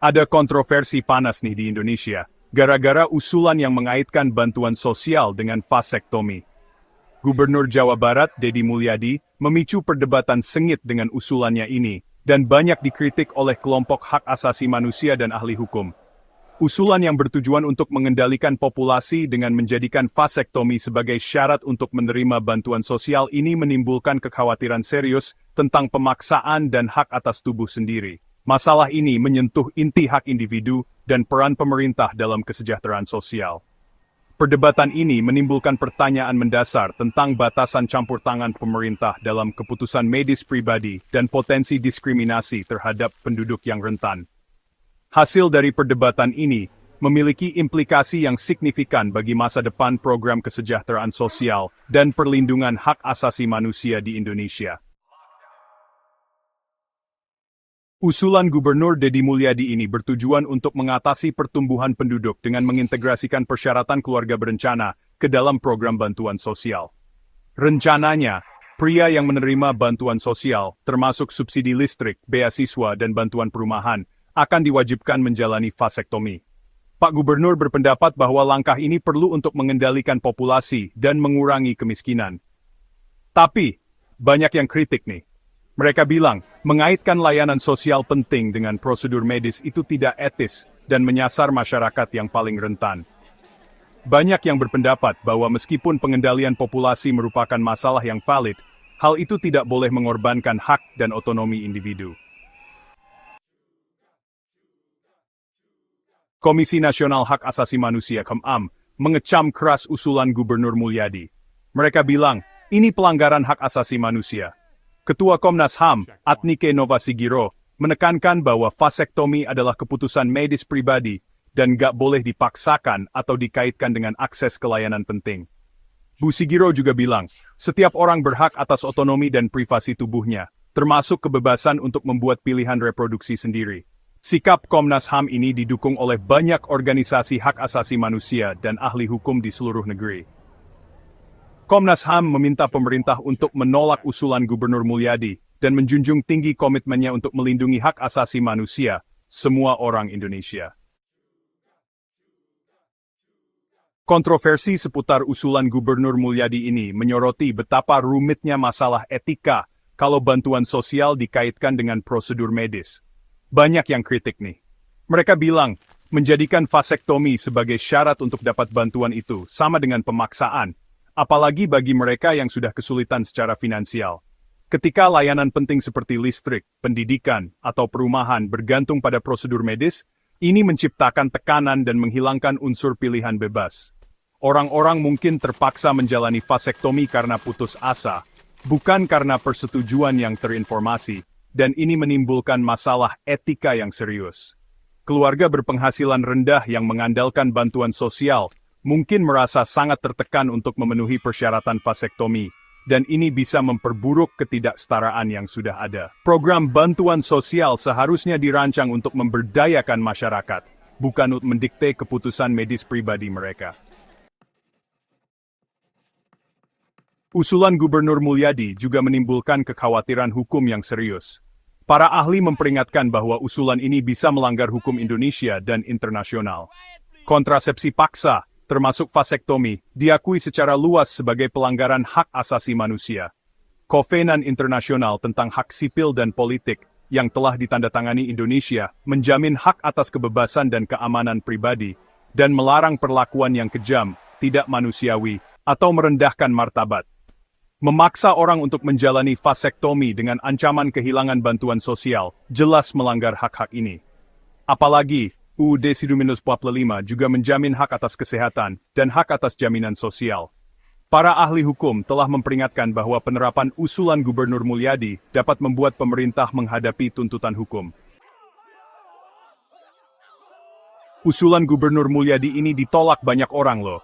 Ada kontroversi panas nih di Indonesia, gara-gara usulan yang mengaitkan bantuan sosial dengan vasektomi. Gubernur Jawa Barat, Deddy Mulyadi, memicu perdebatan sengit dengan usulannya ini, dan banyak dikritik oleh kelompok hak asasi manusia dan ahli hukum. Usulan yang bertujuan untuk mengendalikan populasi dengan menjadikan vasektomi sebagai syarat untuk menerima bantuan sosial ini menimbulkan kekhawatiran serius tentang pemaksaan dan hak atas tubuh sendiri. Masalah ini menyentuh inti hak individu dan peran pemerintah dalam kesejahteraan sosial. Perdebatan ini menimbulkan pertanyaan mendasar tentang batasan campur tangan pemerintah dalam keputusan medis pribadi dan potensi diskriminasi terhadap penduduk yang rentan. Hasil dari perdebatan ini memiliki implikasi yang signifikan bagi masa depan program kesejahteraan sosial dan perlindungan hak asasi manusia di Indonesia. Usulan Gubernur Deddy Mulyadi ini bertujuan untuk mengatasi pertumbuhan penduduk dengan mengintegrasikan persyaratan keluarga berencana ke dalam program bantuan sosial. Rencananya, pria yang menerima bantuan sosial, termasuk subsidi listrik, beasiswa, dan bantuan perumahan, akan diwajibkan menjalani vasektomi. Pak Gubernur berpendapat bahwa langkah ini perlu untuk mengendalikan populasi dan mengurangi kemiskinan. Tapi, banyak yang kritik nih. Mereka bilang, mengaitkan layanan sosial penting dengan prosedur medis itu tidak etis dan menyasar masyarakat yang paling rentan. Banyak yang berpendapat bahwa meskipun pengendalian populasi merupakan masalah yang valid, hal itu tidak boleh mengorbankan hak dan otonomi individu. Komisi Nasional Hak Asasi Manusia (KNHAM) mengecam keras usulan Gubernur Mulyadi. Mereka bilang, ini pelanggaran hak asasi manusia. Ketua Komnas HAM, Adnike Novasigiro, menekankan bahwa vasektomi adalah keputusan medis pribadi dan gak boleh dipaksakan atau dikaitkan dengan akses ke layanan penting. Bu Sigiro juga bilang, setiap orang berhak atas otonomi dan privasi tubuhnya, termasuk kebebasan untuk membuat pilihan reproduksi sendiri. Sikap Komnas HAM ini didukung oleh banyak organisasi hak asasi manusia dan ahli hukum di seluruh negeri. Komnas HAM meminta pemerintah untuk menolak usulan Gubernur Mulyadi dan menjunjung tinggi komitmennya untuk melindungi hak asasi manusia, semua orang Indonesia. Kontroversi seputar usulan Gubernur Mulyadi ini menyoroti betapa rumitnya masalah etika kalau bantuan sosial dikaitkan dengan prosedur medis. Banyak yang kritik nih. Mereka bilang, menjadikan vasektomi sebagai syarat untuk dapat bantuan itu sama dengan pemaksaan, apalagi bagi mereka yang sudah kesulitan secara finansial. Ketika layanan penting seperti listrik, pendidikan, atau perumahan bergantung pada prosedur medis, ini menciptakan tekanan dan menghilangkan unsur pilihan bebas. Orang-orang mungkin terpaksa menjalani vasektomi karena putus asa, bukan karena persetujuan yang terinformasi, dan ini menimbulkan masalah etika yang serius. Keluarga berpenghasilan rendah yang mengandalkan bantuan sosial mungkin merasa sangat tertekan untuk memenuhi persyaratan vasektomi, dan ini bisa memperburuk ketidaksetaraan yang sudah ada. Program bantuan sosial seharusnya dirancang untuk memberdayakan masyarakat, bukan untuk mendikte keputusan medis pribadi mereka. Usulan Gubernur Mulyadi juga menimbulkan kekhawatiran hukum yang serius. Para ahli memperingatkan bahwa usulan ini bisa melanggar hukum Indonesia dan internasional. Kontrasepsi paksa, termasuk vasektomi, diakui secara luas sebagai pelanggaran hak asasi manusia. Kovenan Internasional tentang Hak Sipil dan Politik yang telah ditandatangani Indonesia menjamin hak atas kebebasan dan keamanan pribadi dan melarang perlakuan yang kejam, tidak manusiawi, atau merendahkan martabat. Memaksa orang untuk menjalani vasektomi dengan ancaman kehilangan bantuan sosial jelas melanggar hak-hak ini. Apalagi, UUD 1945 juga menjamin hak atas kesehatan dan hak atas jaminan sosial. Para ahli hukum telah memperingatkan bahwa penerapan usulan Gubernur Mulyadi dapat membuat pemerintah menghadapi tuntutan hukum. Usulan Gubernur Mulyadi ini ditolak banyak orang loh.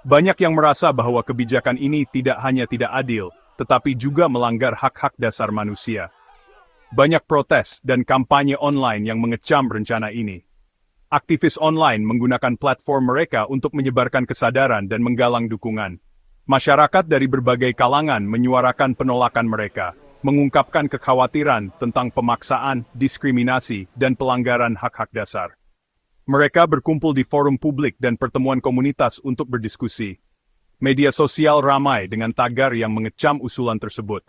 Banyak yang merasa bahwa kebijakan ini tidak hanya tidak adil, tetapi juga melanggar hak-hak dasar manusia. Banyak protes dan kampanye online yang mengecam rencana ini. Aktivis online menggunakan platform mereka untuk menyebarkan kesadaran dan menggalang dukungan. Masyarakat dari berbagai kalangan menyuarakan penolakan mereka, mengungkapkan kekhawatiran tentang pemaksaan, diskriminasi, dan pelanggaran hak-hak dasar. Mereka berkumpul di forum publik dan pertemuan komunitas untuk berdiskusi. Media sosial ramai dengan tagar yang mengecam usulan tersebut.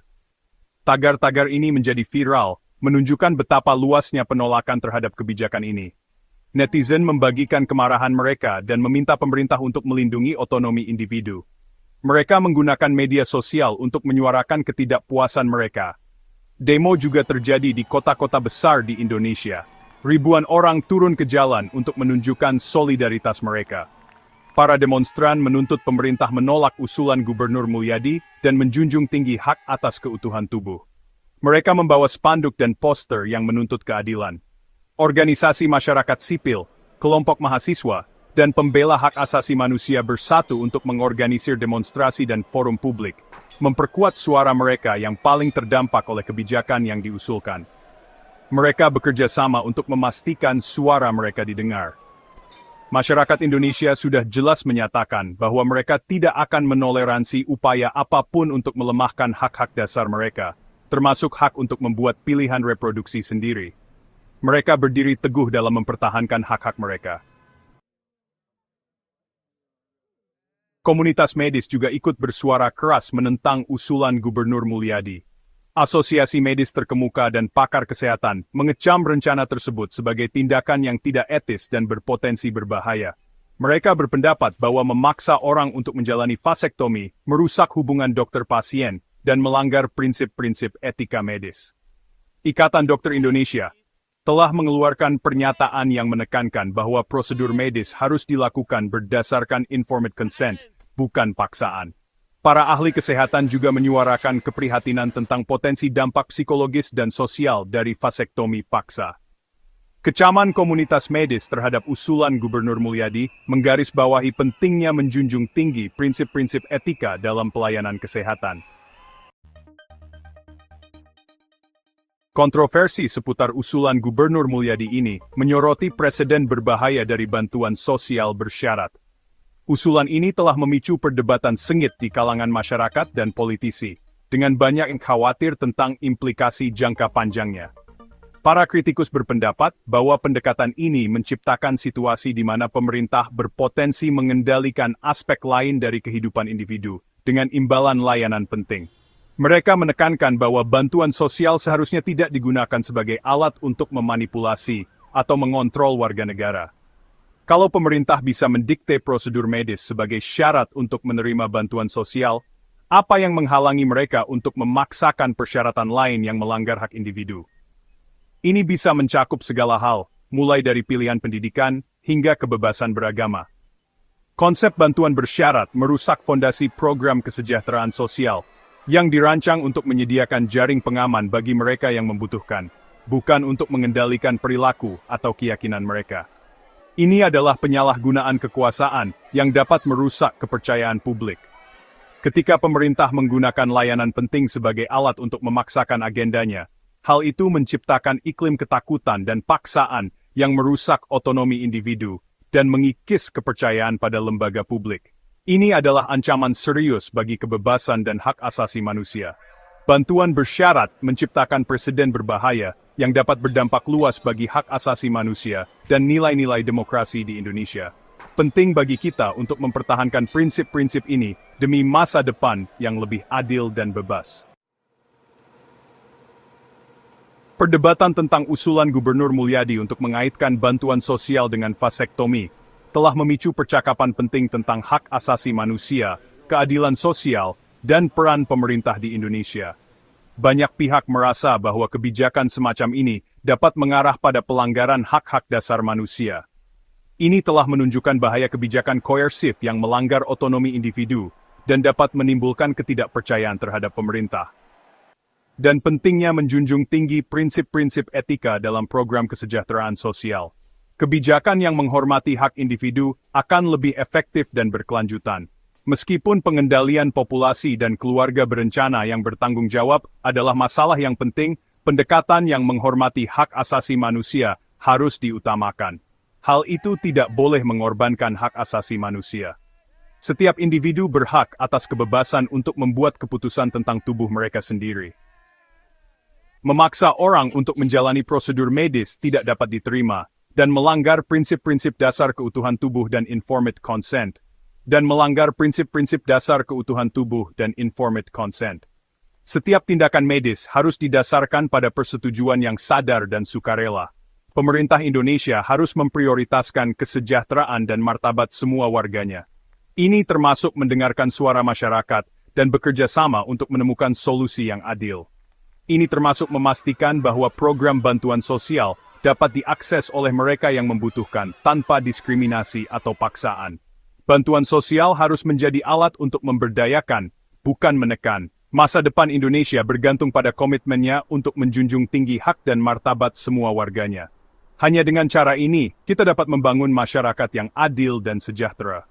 Tagar-tagar ini menjadi viral, menunjukkan betapa luasnya penolakan terhadap kebijakan ini. Netizen membagikan kemarahan mereka dan meminta pemerintah untuk melindungi otonomi individu. Mereka menggunakan media sosial untuk menyuarakan ketidakpuasan mereka. Demo juga terjadi di kota-kota besar di Indonesia. Ribuan orang turun ke jalan untuk menunjukkan solidaritas mereka. Para demonstran menuntut pemerintah menolak usulan Gubernur Mulyadi dan menjunjung tinggi hak atas keutuhan tubuh. Mereka membawa spanduk dan poster yang menuntut keadilan. Organisasi masyarakat sipil, kelompok mahasiswa, dan pembela hak asasi manusia bersatu untuk mengorganisir demonstrasi dan forum publik, memperkuat suara mereka yang paling terdampak oleh kebijakan yang diusulkan. Mereka bekerja sama untuk memastikan suara mereka didengar. Masyarakat Indonesia sudah jelas menyatakan bahwa mereka tidak akan menoleransi upaya apapun untuk melemahkan hak-hak dasar mereka, termasuk hak untuk membuat pilihan reproduksi sendiri. Mereka berdiri teguh dalam mempertahankan hak-hak mereka. Komunitas medis juga ikut bersuara keras menentang usulan Gubernur Mulyadi. Asosiasi medis terkemuka dan pakar kesehatan mengecam rencana tersebut sebagai tindakan yang tidak etis dan berpotensi berbahaya. Mereka berpendapat bahwa memaksa orang untuk menjalani vasektomi merusak hubungan dokter-pasien dan melanggar prinsip-prinsip etika medis. Ikatan Dokter Indonesia telah mengeluarkan pernyataan yang menekankan bahwa prosedur medis harus dilakukan berdasarkan informed consent, bukan paksaan. Para ahli kesehatan juga menyuarakan keprihatinan tentang potensi dampak psikologis dan sosial dari vasektomi paksa. Kecaman komunitas medis terhadap usulan Gubernur Mulyadi menggarisbawahi pentingnya menjunjung tinggi prinsip-prinsip etika dalam pelayanan kesehatan. Kontroversi seputar usulan Gubernur Mulyadi ini menyoroti preseden berbahaya dari bantuan sosial bersyarat. Usulan ini telah memicu perdebatan sengit di kalangan masyarakat dan politisi, dengan banyak yang khawatir tentang implikasi jangka panjangnya. Para kritikus berpendapat bahwa pendekatan ini menciptakan situasi di mana pemerintah berpotensi mengendalikan aspek lain dari kehidupan individu, dengan imbalan layanan penting. Mereka menekankan bahwa bantuan sosial seharusnya tidak digunakan sebagai alat untuk memanipulasi atau mengontrol warga negara. Kalau pemerintah bisa mendikte prosedur medis sebagai syarat untuk menerima bantuan sosial, apa yang menghalangi mereka untuk memaksakan persyaratan lain yang melanggar hak individu? Ini bisa mencakup segala hal, mulai dari pilihan pendidikan hingga kebebasan beragama. Konsep bantuan bersyarat merusak fondasi program kesejahteraan sosial yang dirancang untuk menyediakan jaring pengaman bagi mereka yang membutuhkan, bukan untuk mengendalikan perilaku atau keyakinan mereka. Ini adalah penyalahgunaan kekuasaan yang dapat merusak kepercayaan publik. Ketika pemerintah menggunakan layanan penting sebagai alat untuk memaksakan agendanya, hal itu menciptakan iklim ketakutan dan paksaan yang merusak otonomi individu dan mengikis kepercayaan pada lembaga publik. Ini adalah ancaman serius bagi kebebasan dan hak asasi manusia. Bantuan bersyarat menciptakan preseden berbahaya yang dapat berdampak luas bagi hak asasi manusia dan nilai-nilai demokrasi di Indonesia. Penting bagi kita untuk mempertahankan prinsip-prinsip ini demi masa depan yang lebih adil dan bebas. Perdebatan tentang usulan Gubernur Mulyadi untuk mengaitkan bantuan sosial dengan vasektomi telah memicu percakapan penting tentang hak asasi manusia, keadilan sosial, dan peran pemerintah di Indonesia. Banyak pihak merasa bahwa kebijakan semacam ini dapat mengarah pada pelanggaran hak-hak dasar manusia. Ini telah menunjukkan bahaya kebijakan koersif yang melanggar otonomi individu dan dapat menimbulkan ketidakpercayaan terhadap pemerintah. Dan pentingnya menjunjung tinggi prinsip-prinsip etika dalam program kesejahteraan sosial. Kebijakan yang menghormati hak individu akan lebih efektif dan berkelanjutan. Meskipun pengendalian populasi dan keluarga berencana yang bertanggung jawab adalah masalah yang penting, pendekatan yang menghormati hak asasi manusia harus diutamakan. Hal itu tidak boleh mengorbankan hak asasi manusia. Setiap individu berhak atas kebebasan untuk membuat keputusan tentang tubuh mereka sendiri. Memaksa orang untuk menjalani prosedur medis tidak dapat diterima, dan melanggar prinsip-prinsip dasar keutuhan tubuh dan informed consent. Setiap tindakan medis harus didasarkan pada persetujuan yang sadar dan sukarela. Pemerintah Indonesia harus memprioritaskan kesejahteraan dan martabat semua warganya. Ini termasuk mendengarkan suara masyarakat dan bekerja sama untuk menemukan solusi yang adil. Ini termasuk memastikan bahwa program bantuan sosial dapat diakses oleh mereka yang membutuhkan tanpa diskriminasi atau paksaan. Bantuan sosial harus menjadi alat untuk memberdayakan, bukan menekan. Masa depan Indonesia bergantung pada komitmennya untuk menjunjung tinggi hak dan martabat semua warganya. Hanya dengan cara ini, kita dapat membangun masyarakat yang adil dan sejahtera.